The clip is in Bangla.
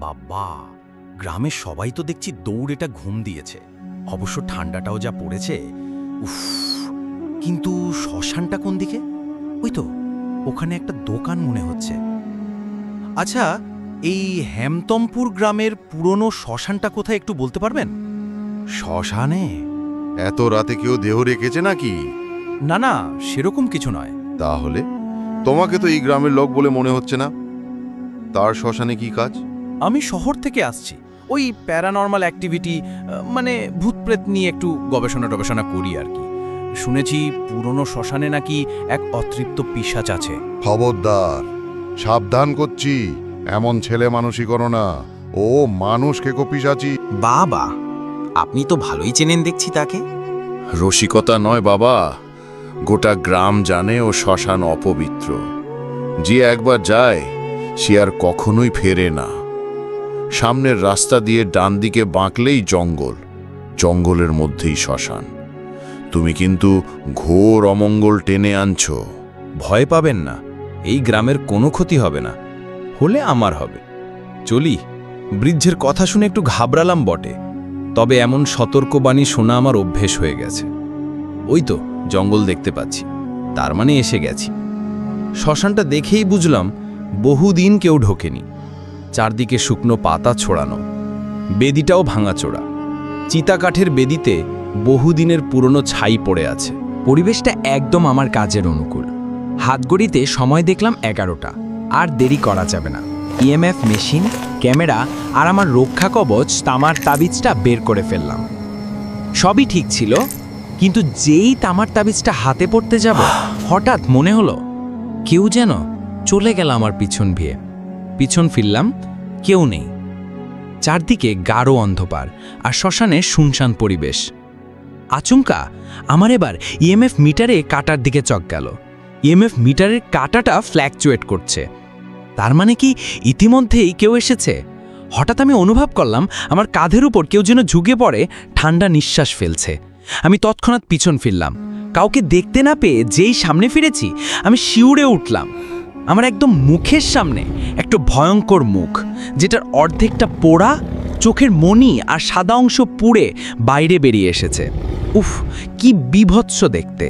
বাবা, গ্রামের সবাই তো দেখছি দৌড়েটা ঘুম দিয়েছে। অবশ্য ঠান্ডাটাও যা পড়েছে, উফ। কিন্তু শ্মশানটা কোন দিকে? ওই তো, ওখানে একটা দোকান মনে হচ্ছে। আচ্ছা, এই হেমতমপুর গ্রামের পুরনো শ্মশানটা কোথায় একটু বলতে পারবেন? শ্মশানে এত রাতে কেউ দেহ রেখেছে নাকি? না না, সেরকম কিছু নয়। তাহলে তোমাকে তো এই গ্রামের লোক বলে মনে হচ্ছে না। তার শ্মশানে কি কাজ? আমি শহর থেকে আসছি, ওই প্যারানর্মাল অ্যাক্টিভিটি, মানে ভূতপ্রেত নিয়ে একটু গবেষণা করি আর কি। শুনেছি পুরনো শ্মশানে নাকি এক অতৃপ্ত পিশাচ আছে। খবরদার, সাবধান করছি, এমন ছেলে মানুষই করো না। ও মানুষকে কপিসাচি। বাবা, আপনি তো ভালোই চেনেন দেখছি তাকে। রসিকতা নয় বাবা, গোটা গ্রাম জানে ও শ্মশান অপবিত্র। যে একবার যায় সে আর কখনোই ফেরে না। সামনের রাস্তা দিয়ে ডান দিকে বাঁকলেই জঙ্গল, জঙ্গলের মধ্যেই শ্মশান। তুমি কিন্তু ঘোর অমঙ্গল টেনে আনছো। ভয় পাবেন না, এই গ্রামের কোনো ক্ষতি হবে না, হলে আমার হবে। চলি। বৃদ্ধের কথা শুনে একটু ঘাবড়ালাম বটে, তবে এমন সতর্কবাণী শোনা আমার অভ্যেস হয়ে গেছে। ওই তো জঙ্গল দেখতে পাচ্ছি, তার মানে এসে গেছি। শ্মশানটা দেখেই বুঝলাম বহুদিন কেউ ঢোকেনি। চারদিকে শুকনো পাতা ছড়ানো, বেদিটাও ভাঙাচোরা। চিতাকাঠের বেদিতে বহুদিনের পুরনো ছাই পড়ে আছে। পরিবেশটা একদম আমার কাজের অনুকূল। হাতঘড়িতে সময় দেখলাম 11টা। আর দেরি করা যাবে না। ইএমএফ মেশিন, ক্যামেরা আর আমার রক্ষা কবচ তামার তাবিজটা বের করে ফেললাম। সবই ঠিক ছিল, কিন্তু যেই তামার তাবিজটা হাতে পড়তে যাব, হঠাৎ মনে হলো কেউ যেন চলে গেল আমার পিছন ভিয়ে। পিছন ফিরলাম, কেউ নেই। চারদিকে গাঢ় অন্ধকার আর শ্মশানে শুনশান পরিবেশ। আচমকা আমার এবার ইএমএফ মিটারে কাটার দিকে চক গেল। ইএমএফ মিটারের কাটাটা ফ্ল্যাকচুয়েট করছে। তার মানে কি ইতিমধ্যেই কেউ এসেছে? হঠাৎ আমি অনুভব করলাম আমার কাঁধের উপর কেউ যেন ঝুঁকে পড়ে ঠান্ডা নিঃশ্বাস ফেলছে। আমি তৎক্ষণাৎ পিছন ফিরলাম। কাউকে দেখতে না পেয়ে যেই সামনে ফিরেছি, আমি শিউরে উঠলাম। আমার একদম মুখের সামনে একটা ভয়ঙ্কর মুখ, যেটার অর্ধেকটা পোড়া, চোখের মণি আর সাদা অংশ পুড়ে বাইরে বেরিয়ে এসেছে। উফ, কি বীভৎস দেখতে!